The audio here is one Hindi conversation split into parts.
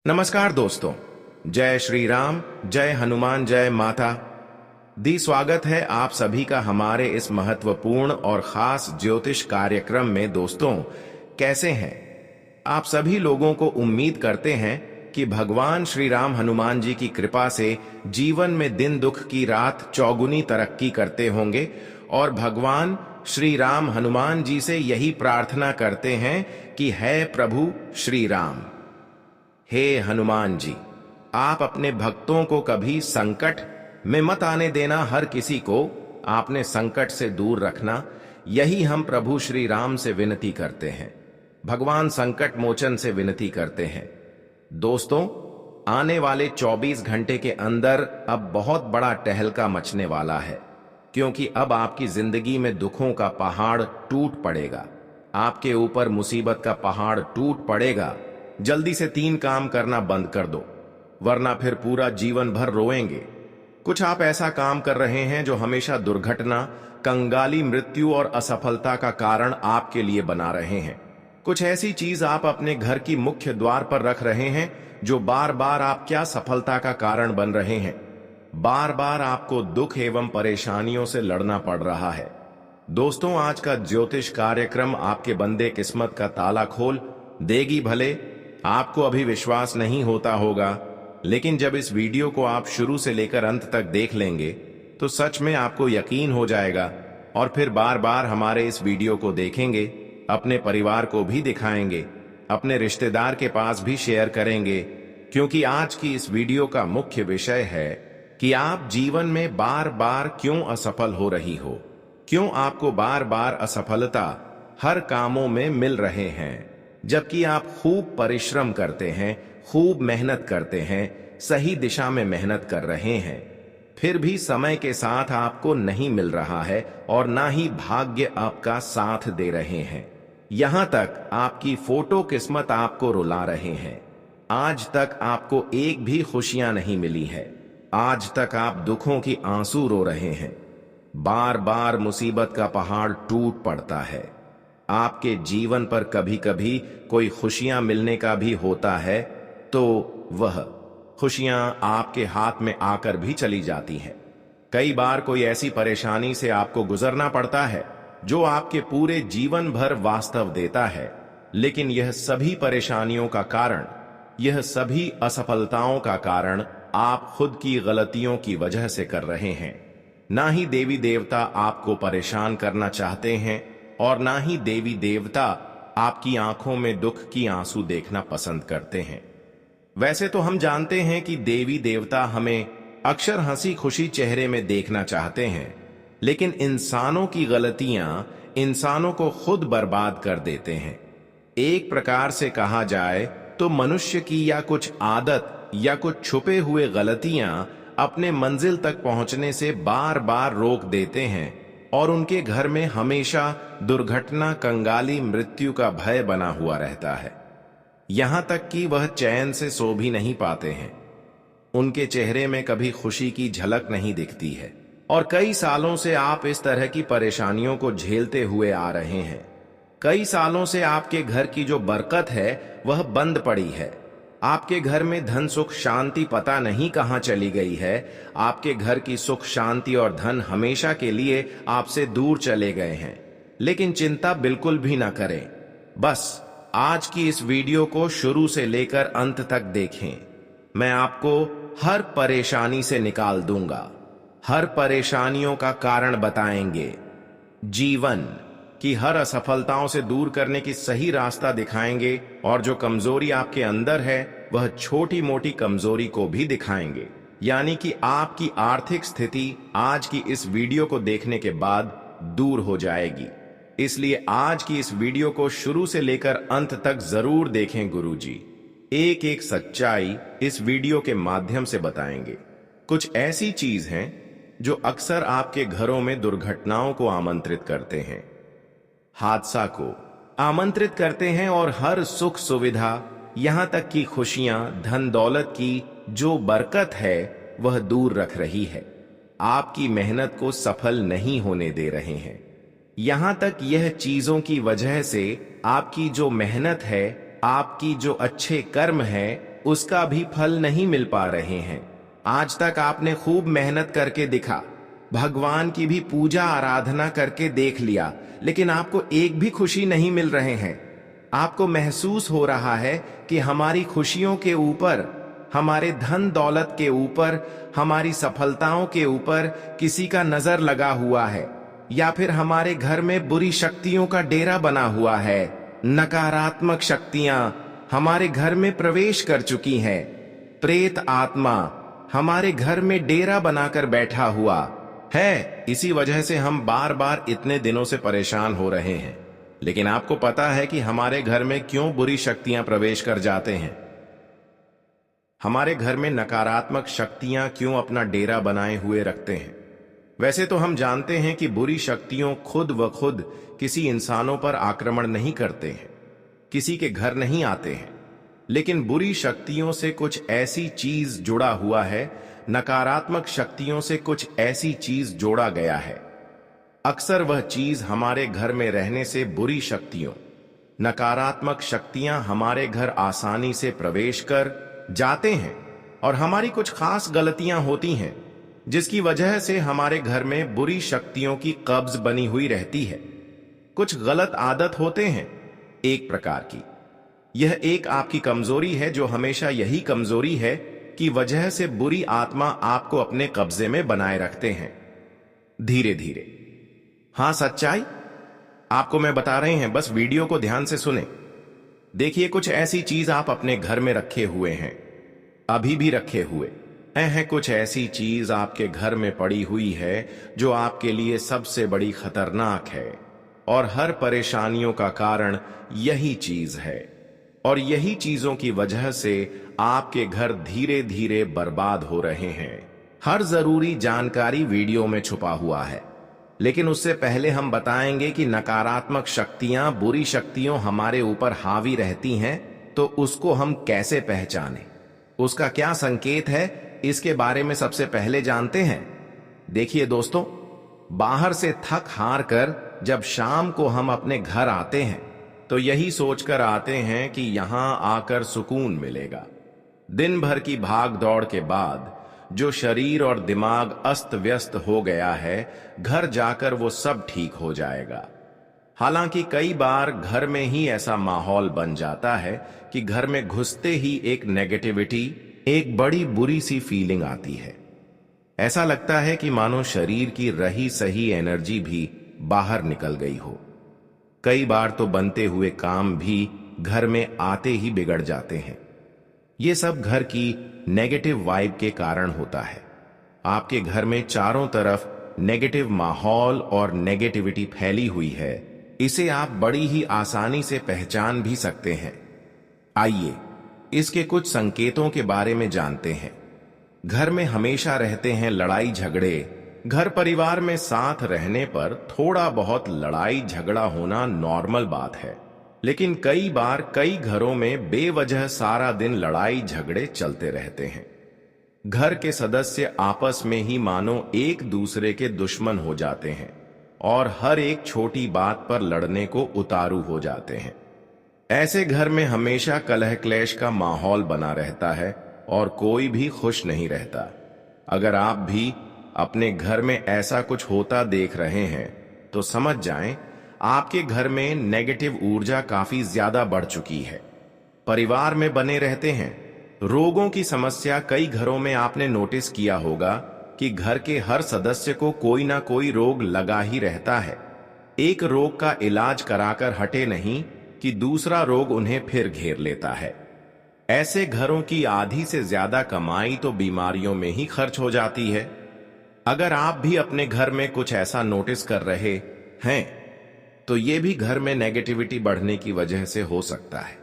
नमस्कार दोस्तों। जय श्री राम, जय हनुमान, जय माता दी। स्वागत है आप सभी का हमारे इस महत्वपूर्ण और खास ज्योतिष कार्यक्रम में। दोस्तों, कैसे हैं आप सभी? लोगों को उम्मीद करते हैं कि भगवान श्री राम हनुमान जी की कृपा से जीवन में दिन दुख की रात चौगुनी तरक्की करते होंगे और भगवान श्री राम हनुमान जी से यही प्रार्थना करते हैं कि है प्रभु श्री राम, हे हनुमान जी, आप अपने भक्तों को कभी संकट में मत आने देना। हर किसी को आपने संकट से दूर रखना, यही हम प्रभु श्री राम से विनती करते हैं। भगवान संकट मोचन से विनती करते हैं। दोस्तों, आने वाले 24 घंटे के अंदर अब बहुत बड़ा टहलका मचने वाला है, क्योंकि अब आपकी जिंदगी में दुखों का पहाड़ टूट पड़ेगा। आपके ऊपर मुसीबत का पहाड़ टूट पड़ेगा। जल्दी से 3 काम करना बंद कर दो, वरना फिर पूरा जीवन भर रोएंगे। कुछ आप ऐसा काम कर रहे हैं जो हमेशा दुर्घटना, कंगाली, मृत्यु और असफलता का कारण आपके लिए बना रहे हैं। कुछ ऐसी चीज आप अपने घर की मुख्य द्वार पर रख रहे हैं जो बार बार आपकी असफलता का कारण बन रहे हैं। बार बार आपको दुख एवं परेशानियों से लड़ना पड़ रहा है। दोस्तों, आज का ज्योतिष कार्यक्रम आपके बंदे किस्मत का ताला खोल देगी। भले आपको अभी विश्वास नहीं होता होगा, लेकिन जब इस वीडियो को आप शुरू से लेकर अंत तक देख लेंगे तो सच में आपको यकीन हो जाएगा और फिर बार बार हमारे इस वीडियो को देखेंगे, अपने परिवार को भी दिखाएंगे, अपने रिश्तेदार के पास भी शेयर करेंगे। क्योंकि आज की इस वीडियो का मुख्य विषय है कि आप जीवन में बार बार क्यों असफल हो रही हो, क्यों आपको बार बार असफलता हर कामों में मिल रहे हैं, जबकि आप खूब परिश्रम करते हैं, खूब मेहनत करते हैं, सही दिशा में मेहनत कर रहे हैं, फिर भी समय के साथ आपको नहीं मिल रहा है और ना ही भाग्य आपका साथ दे रहे हैं। यहां तक आपकी फोटो किस्मत आपको रुला रहे हैं। आज तक आपको एक भी खुशियां नहीं मिली है। आज तक आप दुखों की आंसू रो रहे हैं। बार बार मुसीबत का पहाड़ टूट पड़ता है। आपके जीवन पर कभी कभी कोई खुशियां मिलने का भी होता है तो वह खुशियां आपके हाथ में आकर भी चली जाती हैं। कई बार कोई ऐसी परेशानी से आपको गुजरना पड़ता है जो आपके पूरे जीवन भर वास्तव देता है, लेकिन यह सभी परेशानियों का कारण, यह सभी असफलताओं का कारण आप खुद की गलतियों की वजह से कर रहे हैं। ना ही देवी देवता आपको परेशान करना चाहते हैं और ना ही देवी देवता आपकी आंखों में दुख की आंसू देखना पसंद करते हैं। वैसे तो हम जानते हैं कि देवी देवता हमें अक्सर हंसी खुशी चेहरे में देखना चाहते हैं, लेकिन इंसानों की गलतियां इंसानों को खुद बर्बाद कर देते हैं। एक प्रकार से कहा जाए तो मनुष्य की या कुछ आदत या कुछ छुपे हुए गलतियां अपने मंजिल तक पहुंचने से बार बार रोक देते हैं और उनके घर में हमेशा दुर्घटना, कंगाली, मृत्यु का भय बना हुआ रहता है। यहां तक कि वह चैन से सो भी नहीं पाते हैं। उनके चेहरे में कभी खुशी की झलक नहीं दिखती है और कई सालों से आप इस तरह की परेशानियों को झेलते हुए आ रहे हैं। कई सालों से आपके घर की जो बरकत है वह बंद पड़ी है। आपके घर में धन सुख शांति पता नहीं कहां चली गई है। आपके घर की सुख शांति और धन हमेशा के लिए आपसे दूर चले गए हैं। लेकिन चिंता बिल्कुल भी ना करें। बस आज की इस वीडियो को शुरू से लेकर अंत तक देखें। मैं आपको हर परेशानी से निकाल दूंगा, हर परेशानियों का कारण बताएंगे, जीवन की हर असफलताओं से दूर करने की सही रास्ता दिखाएंगे और जो कमजोरी आपके अंदर है वह छोटी मोटी कमजोरी को भी दिखाएंगे। यानी कि आपकी आर्थिक स्थिति आज की इस वीडियो को देखने के बाद दूर हो जाएगी। इसलिए आज की इस वीडियो को शुरू से लेकर अंत तक जरूर देखें। गुरुजी एक एक सच्चाई इस वीडियो के माध्यम से बताएंगे। कुछ ऐसी चीज हैं जो अक्सर आपके घरों में दुर्घटनाओं को आमंत्रित करते हैं, हादसा को आमंत्रित करते हैं और हर सुख सुविधा, यहां तक कि खुशियां, धन दौलत की जो बरकत है वह दूर रख रही है। आपकी मेहनत को सफल नहीं होने दे रहे हैं। यहां तक यह चीजों की वजह से आपकी जो मेहनत है, आपकी जो अच्छे कर्म है, उसका भी फल नहीं मिल पा रहे हैं। आज तक आपने खूब मेहनत करके दिखा, भगवान की भी पूजा आराधना करके देख लिया, लेकिन आपको एक भी खुशी नहीं मिल रहे हैं। आपको महसूस हो रहा है कि हमारी खुशियों के ऊपर, हमारे धन दौलत के ऊपर, हमारी सफलताओं के ऊपर किसी का नजर लगा हुआ है, या फिर हमारे घर में बुरी शक्तियों का डेरा बना हुआ है। नकारात्मक शक्तियां हमारे घर में प्रवेश कर चुकी हैं। प्रेत आत्मा हमारे घर में डेरा बनाकर बैठा हुआ है। इसी वजह से हम बार बार इतने दिनों से परेशान हो रहे हैं। लेकिन आपको पता है कि हमारे घर में क्यों बुरी शक्तियां प्रवेश कर जाते हैं? हमारे घर में नकारात्मक शक्तियां क्यों अपना डेरा बनाए हुए रखते हैं? वैसे तो हम जानते हैं कि बुरी शक्तियों खुद व खुद किसी इंसानों पर आक्रमण नहीं करते हैं, किसी के घर नहीं आते हैं, लेकिन बुरी शक्तियों से कुछ ऐसी चीज जुड़ा हुआ है, नकारात्मक शक्तियों से कुछ ऐसी चीज जोड़ा गया है। अक्सर वह चीज हमारे घर में रहने से बुरी शक्तियों, नकारात्मक शक्तियां हमारे घर आसानी से प्रवेश कर जाते हैं और हमारी कुछ खास गलतियां होती हैं जिसकी वजह से हमारे घर में बुरी शक्तियों की कब्ज बनी हुई रहती है। कुछ गलत आदत होते हैं एक प्रकार की। यह एक आपकी कमजोरी है जो हमेशा यही कमजोरी है कि वजह से बुरी आत्मा आपको अपने कब्जे में बनाए रखते हैं धीरे धीरे। हां, सच्चाई आपको मैं बता रहे हैं, बस वीडियो को ध्यान से सुने। देखिए, कुछ ऐसी चीज आप अपने घर में रखे हुए हैं, अभी भी रखे हुए हैं। कुछ ऐसी चीज आपके घर में पड़ी हुई है जो आपके लिए सबसे बड़ी खतरनाक है और हर परेशानियों का कारण यही चीज है। और यही चीजों की वजह से आपके घर धीरे धीरे बर्बाद हो रहे हैं। हर जरूरी जानकारी वीडियो में छुपा हुआ है, लेकिन उससे पहले हम बताएंगे कि नकारात्मक शक्तियां, बुरी शक्तियों हमारे ऊपर हावी रहती हैं, तो उसको हम कैसे पहचानें, उसका क्या संकेत है, इसके बारे में सबसे पहले जानते हैं। देखिए दोस्तों, बाहर से थक हार कर जब शाम को हम अपने घर आते हैं तो यही सोचकर आते हैं कि यहां आकर सुकून मिलेगा। दिन भर की भाग दौड़ के बाद जो शरीर और दिमाग अस्त व्यस्त हो गया है, घर जाकर वो सब ठीक हो जाएगा। हालांकि कई बार घर में ही ऐसा माहौल बन जाता है कि घर में घुसते ही एक नेगेटिविटी, एक बड़ी बुरी सी फीलिंग आती है। ऐसा लगता है कि मानो शरीर की रही सही एनर्जी भी बाहर निकल गई हो। कई बार तो बनते हुए काम भी घर में आते ही बिगड़ जाते हैं। ये सब घर की नेगेटिव वाइब के कारण होता है। आपके घर में चारों तरफ नेगेटिव माहौल और नेगेटिविटी फैली हुई है। इसे आप बड़ी ही आसानी से पहचान भी सकते हैं। आइए इसके कुछ संकेतों के बारे में जानते हैं। घर में हमेशा रहते हैं लड़ाई झगड़े। घर परिवार में साथ रहने पर थोड़ा बहुत लड़ाई झगड़ा होना नॉर्मल बात है, लेकिन कई बार कई घरों में बेवजह सारा दिन लड़ाई झगड़े चलते रहते हैं। घर के सदस्य आपस में ही मानो एक दूसरे के दुश्मन हो जाते हैं और हर एक छोटी बात पर लड़ने को उतारू हो जाते हैं। ऐसे घर में हमेशा कलह क्लेश का माहौल बना रहता है और कोई भी खुश नहीं रहता। अगर आप भी अपने घर में ऐसा कुछ होता देख रहे हैं तो समझ जाएं, आपके घर में नेगेटिव ऊर्जा काफी ज्यादा बढ़ चुकी है। परिवार में बने रहते हैं रोगों की समस्या। कई घरों में आपने नोटिस किया होगा कि घर के हर सदस्य को कोई ना कोई रोग लगा ही रहता है। एक रोग का इलाज कराकर हटे नहीं कि दूसरा रोग उन्हें फिर घेर लेता है। ऐसे घरों की आधी से ज्यादा कमाई तो बीमारियों में ही खर्च हो जाती है। अगर आप भी अपने घर में कुछ ऐसा नोटिस कर रहे हैं तो ये भी घर में नेगेटिविटी बढ़ने की वजह से हो सकता है।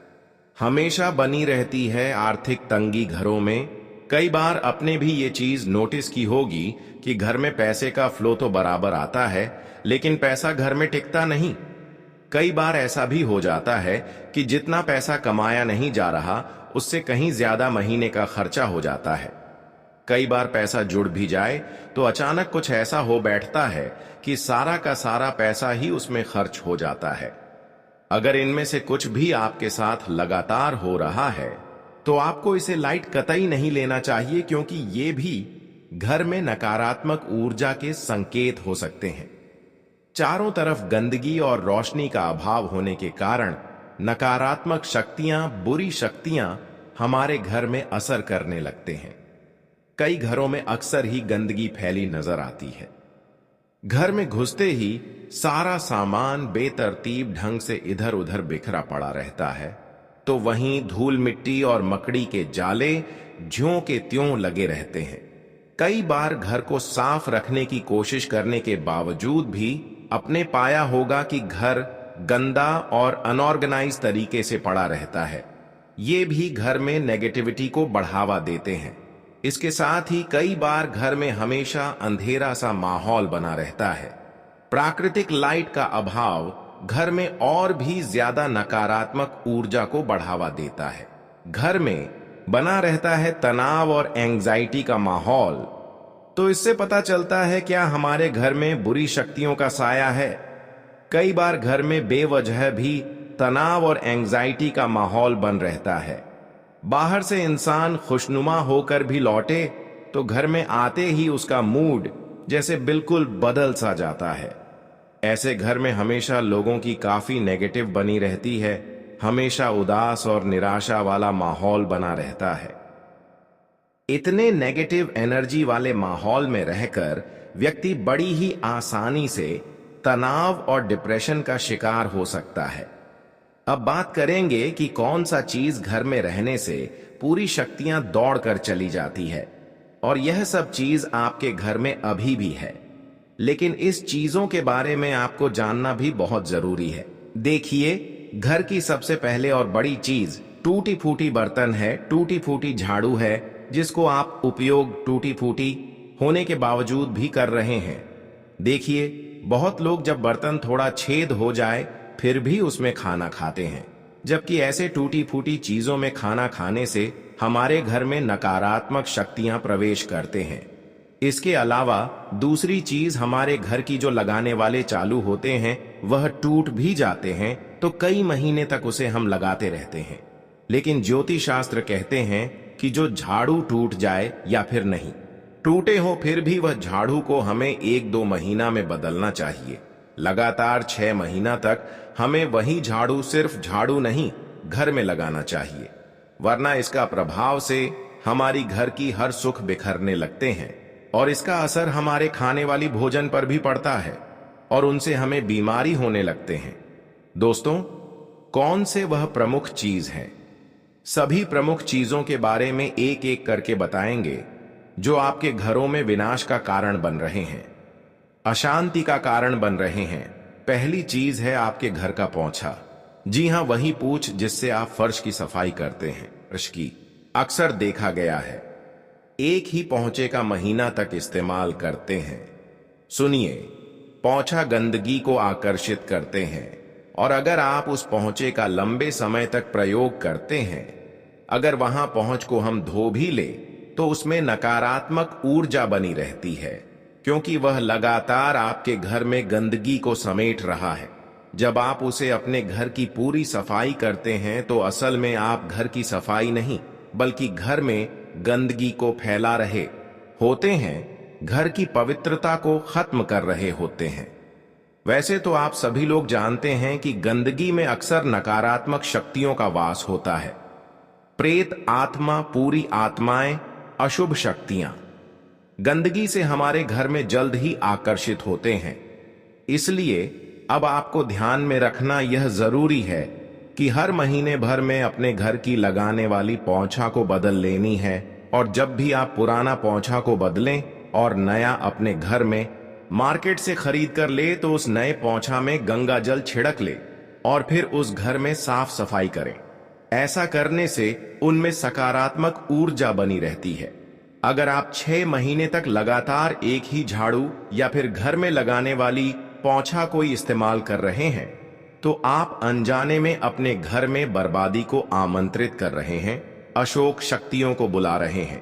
हमेशा बनी रहती है आर्थिक तंगी घरों में। कई बार अपने भी ये चीज नोटिस की होगी कि घर में पैसे का फ्लो तो बराबर आता है, लेकिन पैसा घर में टिकता नहीं। कई बार ऐसा भी हो जाता है कि जितना पैसा कमाया नहीं जा रहा, उससे कहीं ज्यादा महीने का खर्चा हो जाता है। कई बार पैसा जुड़ भी जाए तो अचानक कुछ ऐसा हो बैठता है कि सारा का सारा पैसा ही उसमें खर्च हो जाता है। अगर इनमें से कुछ भी आपके साथ लगातार हो रहा है तो आपको इसे लाइट कतई नहीं लेना चाहिए, क्योंकि ये भी घर में नकारात्मक ऊर्जा के संकेत हो सकते हैं। चारों तरफ गंदगी और रोशनी का अभाव होने के कारण नकारात्मक शक्तियां, बुरी शक्तियां हमारे घर में असर करने लगते हैं। कई घरों में अक्सर ही गंदगी फैली नजर आती है। घर में घुसते ही सारा सामान बेतरतीब ढंग से इधर उधर बिखरा पड़ा रहता है, तो वहीं धूल मिट्टी और मकड़ी के जाले ज्यों के त्यों लगे रहते हैं। कई बार घर को साफ रखने की कोशिश करने के बावजूद भी आपने पाया होगा कि घर गंदा और अनऑर्गेनाइज तरीके से पड़ा रहता है। ये भी घर में नेगेटिविटी को बढ़ावा देते हैं। इसके साथ ही कई बार घर में हमेशा अंधेरा सा माहौल बना रहता है। प्राकृतिक लाइट का अभाव घर में और भी ज्यादा नकारात्मक ऊर्जा को बढ़ावा देता है। घर में बना रहता है तनाव और एंजाइटी का माहौल। तो इससे पता चलता है क्या हमारे घर में बुरी शक्तियों का साया है। कई बार घर में बेवजह भी तनाव और एंजाइटी का माहौल बन रहता है। बाहर से इंसान खुशनुमा होकर भी लौटे तो घर में आते ही उसका मूड जैसे बिल्कुल बदल सा जाता है। ऐसे घर में हमेशा लोगों की काफी नेगेटिव बनी रहती है। हमेशा उदास और निराशा वाला माहौल बना रहता है। इतने नेगेटिव एनर्जी वाले माहौल में रहकर व्यक्ति बड़ी ही आसानी से तनाव और डिप्रेशन का शिकार हो सकता है। अब बात करेंगे कि कौन सा चीज घर में रहने से पूरी शक्तियां दौड़कर चली जाती है, और यह सब चीज आपके घर में अभी भी है। लेकिन इस चीजों के बारे में आपको जानना भी बहुत जरूरी है। देखिए, घर की सबसे पहले और बड़ी चीज टूटी फूटी बर्तन है, टूटी फूटी झाड़ू है, जिसको आप उपयोग टूटी फूटी होने के बावजूद भी कर रहे हैं। देखिए, बहुत लोग जब बर्तन थोड़ा छेद हो जाए फिर भी उसमें खाना खाते हैं, जबकि ऐसे टूटी फूटी चीजों में खाना खाने से हमारे घर में नकारात्मक शक्तियां प्रवेश करते हैं। इसके अलावा दूसरी चीज, हमारे घर की जो लगाने वाले चालू होते हैं वह टूट भी जाते हैं, तो कई महीने तक उसे हम लगाते रहते हैं। लेकिन ज्योतिष शास्त्र कहते हैं कि जो झाड़ू टूट जाए या फिर नहीं टूटे हो, फिर भी वह झाड़ू को हमें 1-2 महीना में बदलना चाहिए। लगातार 6 महीना तक हमें वही झाड़ू, सिर्फ झाड़ू नहीं, घर में लगाना चाहिए, वरना इसका प्रभाव से हमारी घर की हर सुख बिखरने लगते हैं और इसका असर हमारे खाने वाली भोजन पर भी पड़ता है और उनसे हमें बीमारी होने लगते हैं। दोस्तों, कौन से वह प्रमुख चीज हैं? सभी प्रमुख चीजों के बारे में एक एक करके बताएंगे जो आपके घरों में विनाश का कारण बन रहे हैं, अशांति का कारण बन रहे हैं। पहली चीज है आपके घर का पोंछा। जी हां, वही पूछ जिससे आप फर्श की सफाई करते हैं। फर्श की अक्सर देखा गया है एक ही पोंछे का महीना तक इस्तेमाल करते हैं। सुनिए, पोंछा गंदगी को आकर्षित करते हैं, और अगर आप उस पोंछे का लंबे समय तक प्रयोग करते हैं, अगर वहां पोंछ को हम धो भी ले तो उसमें नकारात्मक ऊर्जा बनी रहती है, क्योंकि वह लगातार आपके घर में गंदगी को समेट रहा है। जब आप उसे अपने घर की पूरी सफाई करते हैं तो असल में आप घर की सफाई नहीं बल्कि घर में गंदगी को फैला रहे होते हैं, घर की पवित्रता को खत्म कर रहे होते हैं। वैसे तो आप सभी लोग जानते हैं कि गंदगी में अक्सर नकारात्मक शक्तियों का वास होता है। प्रेत आत्मा, पूरी आत्माएं, अशुभ शक्तियां गंदगी से हमारे घर में जल्द ही आकर्षित होते हैं। इसलिए अब आपको ध्यान में रखना यह जरूरी है कि हर महीने भर में अपने घर की लगाने वाली पोंछा को बदल लेनी है, और जब भी आप पुराना पोंछा को बदलें और नया अपने घर में मार्केट से खरीद कर ले तो उस नए पोंछा में गंगा जल छिड़क ले और फिर उस घर में साफ सफाई करें। ऐसा करने से उनमें सकारात्मक ऊर्जा बनी रहती है। अगर आप 6 महीने तक लगातार एक ही झाड़ू या फिर घर में लगाने वाली पोंछा कोई इस्तेमाल कर रहे हैं तो आप अनजाने में अपने घर में बर्बादी को आमंत्रित कर रहे हैं, अशुभ शक्तियों को बुला रहे हैं।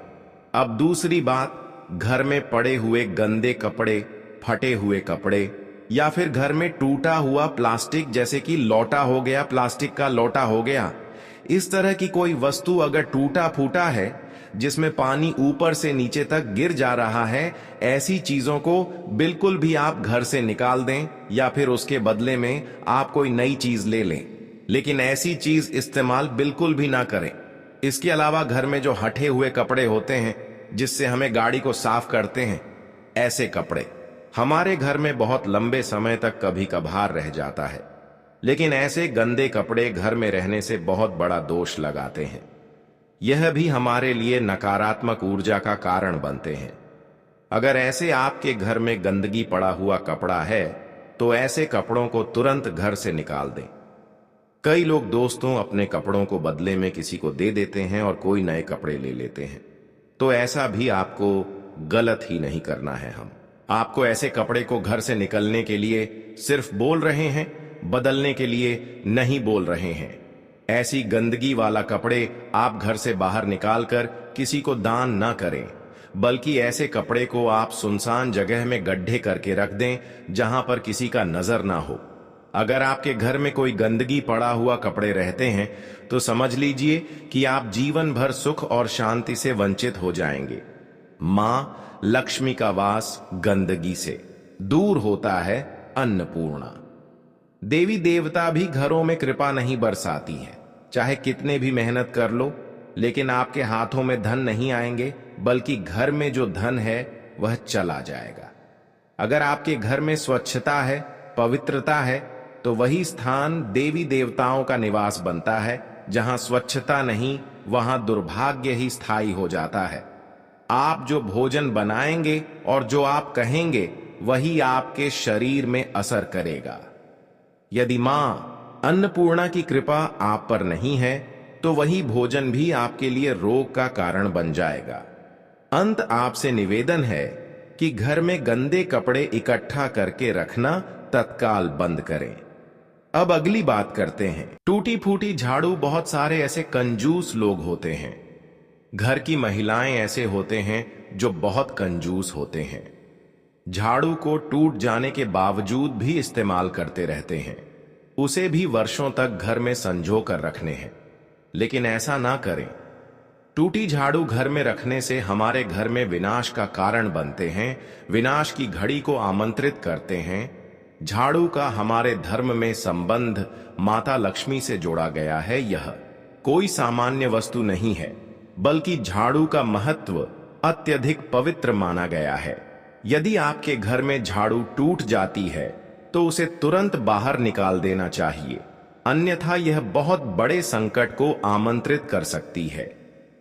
अब दूसरी बात, घर में पड़े हुए गंदे कपड़े, फटे हुए कपड़े या फिर घर में टूटा हुआ प्लास्टिक, जैसे कि लोटा हो गया, प्लास्टिक का लोटा हो गया, इस तरह की कोई वस्तु अगर टूटा फूटा है, जिसमें पानी ऊपर से नीचे तक गिर जा रहा है, ऐसी चीजों को बिल्कुल भी आप घर से निकाल दें या फिर उसके बदले में आप कोई नई चीज ले लें, लेकिन ऐसी चीज इस्तेमाल बिल्कुल भी ना करें। इसके अलावा घर में जो हटे हुए कपड़े होते हैं, जिससे हमें गाड़ी को साफ करते हैं, ऐसे कपड़े हमारे घर में बहुत लंबे समय तक कभी कभार रह जाता है, लेकिन ऐसे गंदे कपड़े घर में रहने से बहुत बड़ा दोष लगाते हैं। यह भी हमारे लिए नकारात्मक ऊर्जा का कारण बनते हैं। अगर ऐसे आपके घर में गंदगी पड़ा हुआ कपड़ा है, तो ऐसे कपड़ों को तुरंत घर से निकाल दें। कई लोग दोस्तों अपने कपड़ों को बदले में किसी को दे देते हैं और कोई नए कपड़े ले लेते हैं, तो ऐसा भी आपको गलत ही नहीं करना है। हम आपको ऐसे कपड़े को घर से निकलने के लिए सिर्फ बोल रहे हैं, बदलने के लिए नहीं बोल रहे हैं। ऐसी गंदगी वाला कपड़े आप घर से बाहर निकालकर किसी को दान ना करें, बल्कि ऐसे कपड़े को आप सुनसान जगह में गड्ढे करके रख दें, जहां पर किसी का नजर ना हो। अगर आपके घर में कोई गंदगी पड़ा हुआ कपड़े रहते हैं, तो समझ लीजिए कि आप जीवन भर सुख और शांति से वंचित हो जाएंगे। मां लक्ष्मी का वास गंदगी से दूर होता है। अन्नपूर्णा देवी देवता भी घरों में कृपा नहीं बरसाती है। चाहे कितने भी मेहनत कर लो, लेकिन आपके हाथों में धन नहीं आएंगे, बल्कि घर में जो धन है वह चला जाएगा। अगर आपके घर में स्वच्छता है, पवित्रता है, तो वही स्थान देवी देवताओं का निवास बनता है। जहां स्वच्छता नहीं, वहां दुर्भाग्य ही स्थायी हो जाता है। आप जो भोजन बनाएंगे और जो आप कहेंगे, वही आपके शरीर में असर करेगा। यदि मां अन्नपूर्णा की कृपा आप पर नहीं है, तो वही भोजन भी आपके लिए रोग का कारण बन जाएगा। अंत आपसे निवेदन है कि घर में गंदे कपड़े इकट्ठा करके रखना तत्काल बंद करें। अब अगली बात करते हैं। टूटी फूटी झाड़ू। बहुत सारे ऐसे कंजूस लोग होते हैं। घर की महिलाएं ऐसे होते हैं जो बहुत कंजूस होते हैं। झाड़ू को टूट जाने के बावजूद भी इस्तेमाल करते रहते हैं। उसे भी वर्षों तक घर में संजो कर रखने हैं, लेकिन ऐसा ना करें। टूटी झाड़ू घर में रखने से हमारे घर में विनाश का कारण बनते हैं, विनाश की घड़ी को आमंत्रित करते हैं। झाड़ू का हमारे धर्म में संबंध माता लक्ष्मी से जोड़ा गया है। यह कोई सामान्य वस्तु नहीं है, बल्कि झाड़ू का महत्व अत्यधिक पवित्र माना गया है। यदि आपके घर में झाड़ू टूट जाती है, तो उसे तुरंत बाहर निकाल देना चाहिए, अन्यथा यह बहुत बड़े संकट को आमंत्रित कर सकती है।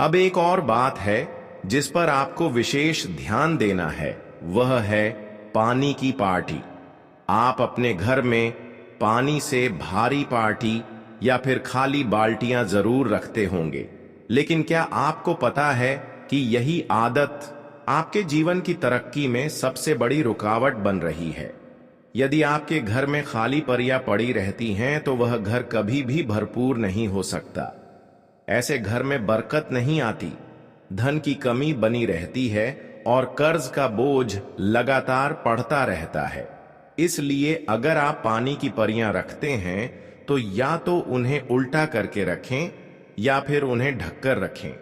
अब एक और बात है जिस पर आपको विशेष ध्यान देना है, वह है पानी की पार्टी। आप अपने घर में पानी से भारी पार्टी या फिर खाली बाल्टियां जरूर रखते होंगे, लेकिन क्या आपको पता है कि यही आदत आपके जीवन की तरक्की में सबसे बड़ी रुकावट बन रही है? यदि आपके घर में खाली परियां पड़ी रहती हैं, तो वह घर कभी भी भरपूर नहीं हो सकता। ऐसे घर में बरकत नहीं आती, धन की कमी बनी रहती है और कर्ज का बोझ लगातार बढ़ता रहता है। इसलिए अगर आप पानी की परियां रखते हैं, तो या तो उन्हें उल्टा करके रखें या फिर उन्हें ढककर रखें।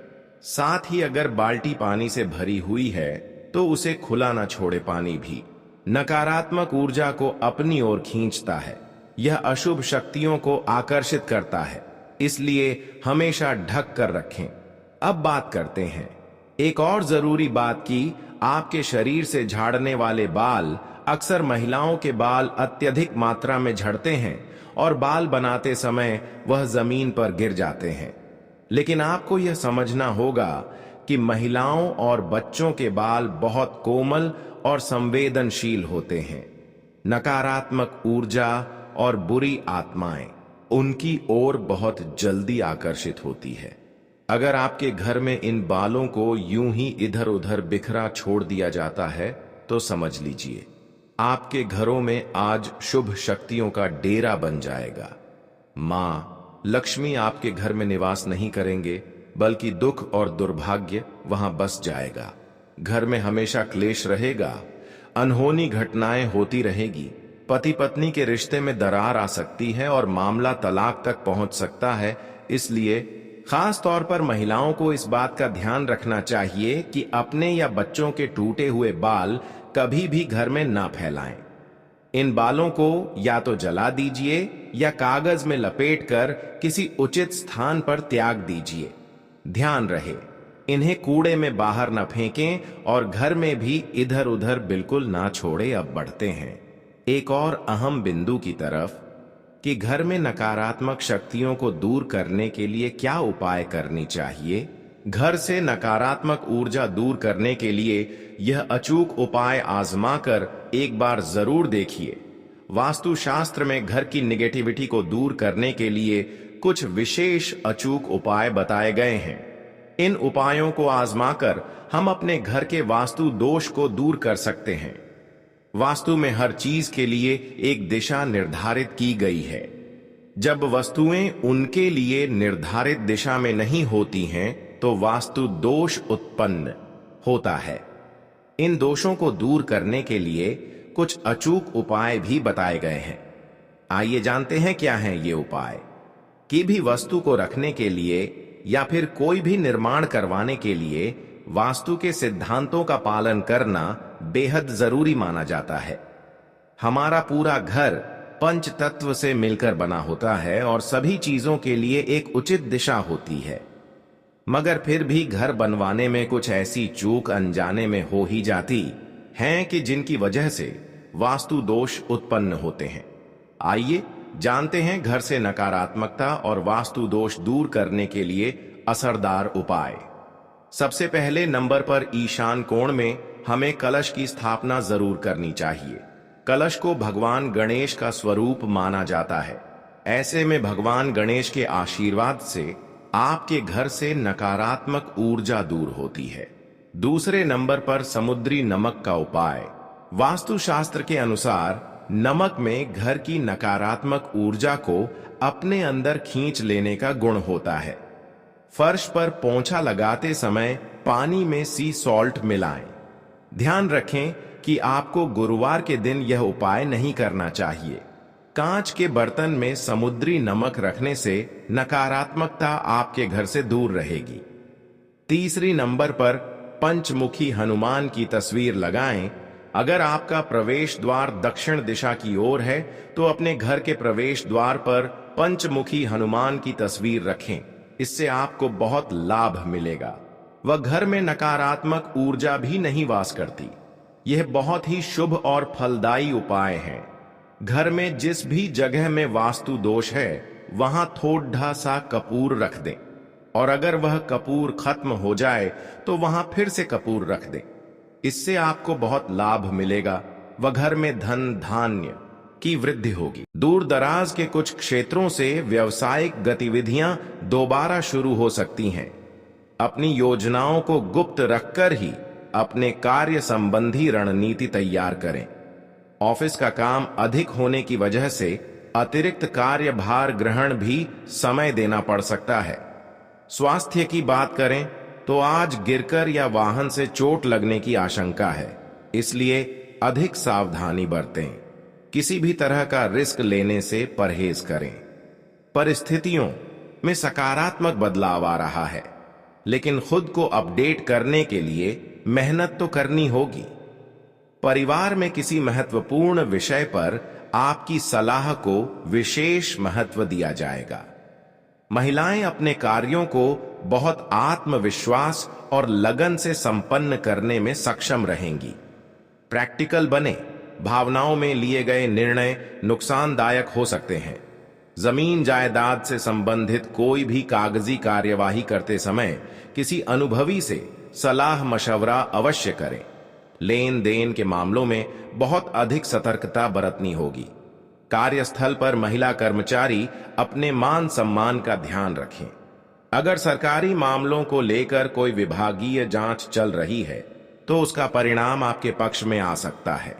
साथ ही अगर बाल्टी पानी से भरी हुई है, तो उसे खुला ना छोड़े। पानी भी नकारात्मक ऊर्जा को अपनी ओर खींचता है। यह अशुभ शक्तियों को आकर्षित करता है, इसलिए हमेशा ढक कर रखें। अब बात करते हैं एक और जरूरी बात की। आपके शरीर से झाड़ने वाले बाल, अक्सर महिलाओं के बाल अत्यधिक मात्रा में झड़ते हैं और बाल बनाते समय वह जमीन पर गिर जाते हैं। लेकिन आपको यह समझना होगा कि महिलाओं और बच्चों के बाल बहुत कोमल और संवेदनशील होते हैं। नकारात्मक ऊर्जा और बुरी आत्माएं उनकी ओर बहुत जल्दी आकर्षित होती है। अगर आपके घर में इन बालों को यूं ही इधर उधर बिखरा छोड़ दिया जाता है, तो समझ लीजिए आपके घरों में आज शुभ शक्तियों का डेरा बन जाएगा। मां लक्ष्मी आपके घर में निवास नहीं करेंगे, बल्कि दुख और दुर्भाग्य वहां बस जाएगा। घर में हमेशा क्लेश रहेगा, अनहोनी घटनाएं होती रहेगी, पति पत्नी के रिश्ते में दरार आ सकती है और मामला तलाक तक पहुंच सकता है। इसलिए खास तौर पर महिलाओं को इस बात का ध्यान रखना चाहिए कि अपने या बच्चों के टूटे हुए बाल कभी भी घर में ना फैलाएं। इन बालों को या तो जला दीजिए या कागज में लपेटकर किसी उचित स्थान पर त्याग दीजिए। ध्यान रहे, इन्हें कूड़े में बाहर न फेंकें और घर में भी इधर उधर बिल्कुल ना छोड़े। अब बढ़ते हैं एक और अहम बिंदु की तरफ कि घर में नकारात्मक शक्तियों को दूर करने के लिए क्या उपाय करनी चाहिए। घर से नकारात्मक ऊर्जा दूर करने के लिए यह अचूक उपाय आजमाकर एक बार जरूर देखिए। वास्तुशास्त्र में घर की निगेटिविटी को दूर करने के लिए कुछ विशेष अचूक उपाय बताए गए हैं। इन उपायों को आजमाकर हम अपने घर के वास्तु दोष को दूर कर सकते हैं। वास्तु में हर चीज के लिए एक दिशा निर्धारित की गई है। जब वस्तुएं उनके लिए निर्धारित दिशा में नहीं होती हैं, तो वास्तु दोष उत्पन्न होता है। इन दोषों को दूर करने के लिए कुछ अचूक उपाय भी बताए गए हैं। आइए जानते हैं क्या हैं ये उपाय। कि भी वस्तु को रखने के लिए या फिर कोई भी निर्माण करवाने के लिए वास्तु के सिद्धांतों का पालन करना बेहद जरूरी माना जाता है। हमारा पूरा घर पंच तत्व से मिलकर बना होता है और सभी चीजों के लिए एक उचित दिशा होती है। मगर फिर भी घर बनवाने में कुछ ऐसी चूक अनजाने में हो ही जाती हैं कि जिनकी वजह से वास्तु दोष उत्पन्न होते हैं। आइए जानते हैं घर से नकारात्मकता और वास्तु दोष दूर करने के लिए असरदार उपाय। सबसे पहले नंबर पर ईशान कोण में हमें कलश की स्थापना जरूर करनी चाहिए। कलश को भगवान गणेश का स्वरूप माना जाता है। ऐसे में भगवान गणेश के आशीर्वाद से आपके घर से नकारात्मक ऊर्जा दूर होती है। दूसरे नंबर पर समुद्री नमक का उपाय। वास्तुशास्त्र के अनुसार नमक में घर की नकारात्मक ऊर्जा को अपने अंदर खींच लेने का गुण होता है। फर्श पर पोंछा लगाते समय पानी में सी सॉल्ट मिलाएं। ध्यान रखें कि आपको गुरुवार के दिन यह उपाय नहीं करना चाहिए। कांच के बर्तन में समुद्री नमक रखने से नकारात्मकता आपके घर से दूर रहेगी। तीसरी नंबर पर पंचमुखी हनुमान की तस्वीर लगाएं। अगर आपका प्रवेश द्वार दक्षिण दिशा की ओर है तो अपने घर के प्रवेश द्वार पर पंचमुखी हनुमान की तस्वीर रखें। इससे आपको बहुत लाभ मिलेगा। वह घर में नकारात्मक ऊर्जा भी नहीं वास करती। यह बहुत ही शुभ और फलदायी उपाय है। घर में जिस भी जगह में वास्तु दोष है वहां थोड़ा सा कपूर रख दें और अगर वह कपूर खत्म हो जाए तो वहां फिर से कपूर रख दें। इससे आपको बहुत लाभ मिलेगा। वह घर में धन धान्य की वृद्धि होगी। दूर दराज के कुछ क्षेत्रों से व्यावसायिक गतिविधियां दोबारा शुरू हो सकती हैं। अपनी योजनाओं को गुप्त रखकर ही अपने कार्य संबंधी रणनीति तैयार करें। ऑफिस का काम अधिक होने की वजह से अतिरिक्त कार्यभार ग्रहण भी समय देना पड़ सकता है। स्वास्थ्य की बात करें तो आज गिरकर या वाहन से चोट लगने की आशंका है, इसलिए अधिक सावधानी बरतें। किसी भी तरह का रिस्क लेने से परहेज करें। परिस्थितियों में सकारात्मक बदलाव आ रहा है, लेकिन खुद को अपडेट करने के लिए मेहनत तो करनी होगी। परिवार में किसी महत्वपूर्ण विषय पर आपकी सलाह को विशेष महत्व दिया जाएगा। महिलाएं अपने कार्यों को बहुत आत्मविश्वास और लगन से संपन्न करने में सक्षम रहेंगी। प्रैक्टिकल बने। भावनाओं में लिए गए निर्णय नुकसानदायक हो सकते हैं। जमीन जायदाद से संबंधित कोई भी कागजी कार्यवाही करते समय किसी अनुभवी से सलाह मशवरा अवश्य करें। लेन देन के मामलों में बहुत अधिक सतर्कता बरतनी होगी। कार्यस्थल पर महिला कर्मचारी अपने मान सम्मान का ध्यान रखें। अगर सरकारी मामलों को लेकर कोई विभागीय जांच चल रही है तो उसका परिणाम आपके पक्ष में आ सकता है।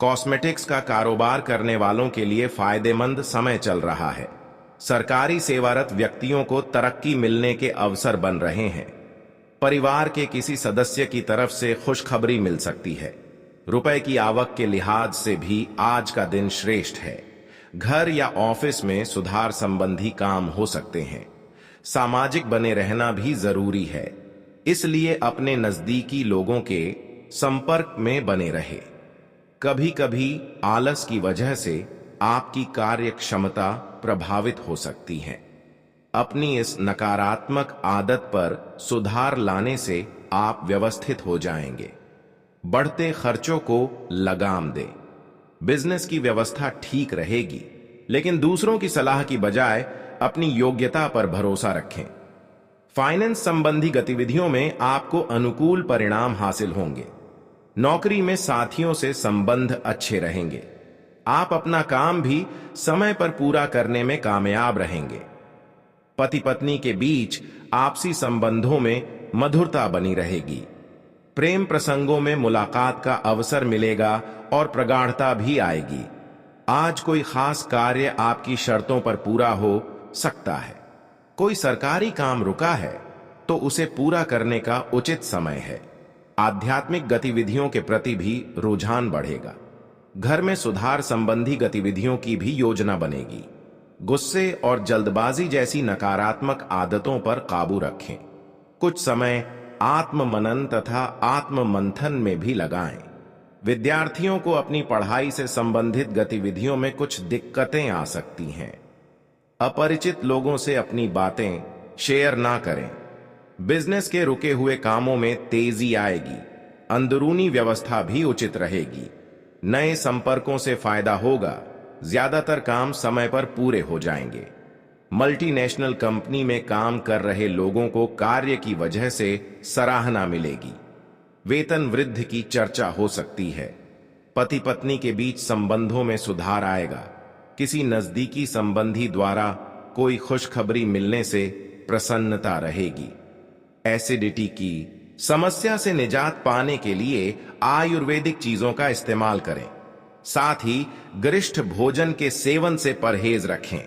कॉस्मेटिक्स का कारोबार करने वालों के लिए फायदेमंद समय चल रहा है। सरकारी सेवारत व्यक्तियों को तरक्की मिलने के अवसर बन रहे हैं। परिवार के किसी सदस्य की तरफ से खुशखबरी मिल सकती है। रुपए की आवक के लिहाज से भी आज का दिन श्रेष्ठ है। घर या ऑफिस में सुधार संबंधी काम हो सकते हैं। सामाजिक बने रहना भी जरूरी है, इसलिए अपने नजदीकी लोगों के संपर्क में बने रहे। कभी कभी आलस की वजह से आपकी कार्य क्षमता प्रभावित हो सकती है। अपनी इस नकारात्मक आदत पर सुधार लाने से आप व्यवस्थित हो जाएंगे। बढ़ते खर्चों को लगाम दें। बिजनेस की व्यवस्था ठीक रहेगी, लेकिन दूसरों की सलाह की बजाय अपनी योग्यता पर भरोसा रखें। फाइनेंस संबंधी गतिविधियों में आपको अनुकूल परिणाम हासिल होंगे। नौकरी में साथियों से संबंध अच्छे रहेंगे। आप अपना काम भी समय पर पूरा करने में कामयाब रहेंगे। पति पत्नी के बीच आपसी संबंधों में मधुरता बनी रहेगी। प्रेम प्रसंगों में मुलाकात का अवसर मिलेगा और प्रगाढ़ता भी आएगी। आज कोई खास कार्य आपकी शर्तों पर पूरा हो सकता है। कोई सरकारी काम रुका है तो उसे पूरा करने का उचित समय है। आध्यात्मिक गतिविधियों के प्रति भी रुझान बढ़ेगा। घर में सुधार संबंधी गतिविधियों की भी योजना बनेगी। गुस्से और जल्दबाजी जैसी नकारात्मक आदतों पर काबू रखें। कुछ समय आत्म मनन तथा आत्म मंथन में भी लगाएं। विद्यार्थियों को अपनी पढ़ाई से संबंधित गतिविधियों में कुछ दिक्कतें आ सकती हैं। अपरिचित लोगों से अपनी बातें शेयर ना करें। बिजनेस के रुके हुए कामों में तेजी आएगी। अंदरूनी व्यवस्था भी उचित रहेगी। नए संपर्कों से फायदा होगा। ज्यादातर काम समय पर पूरे हो जाएंगे। मल्टीनेशनल कंपनी में काम कर रहे लोगों को कार्य की वजह से सराहना मिलेगी। वेतन वृद्धि की चर्चा हो सकती है। पति पत्नी के बीच संबंधों में सुधार आएगा। किसी नजदीकी संबंधी द्वारा कोई खुशखबरी मिलने से प्रसन्नता रहेगी। एसिडिटी की समस्या से निजात पाने के लिए आयुर्वेदिक चीजों का इस्तेमाल करें। साथ ही गरिष्ठ भोजन के सेवन से परहेज रखें।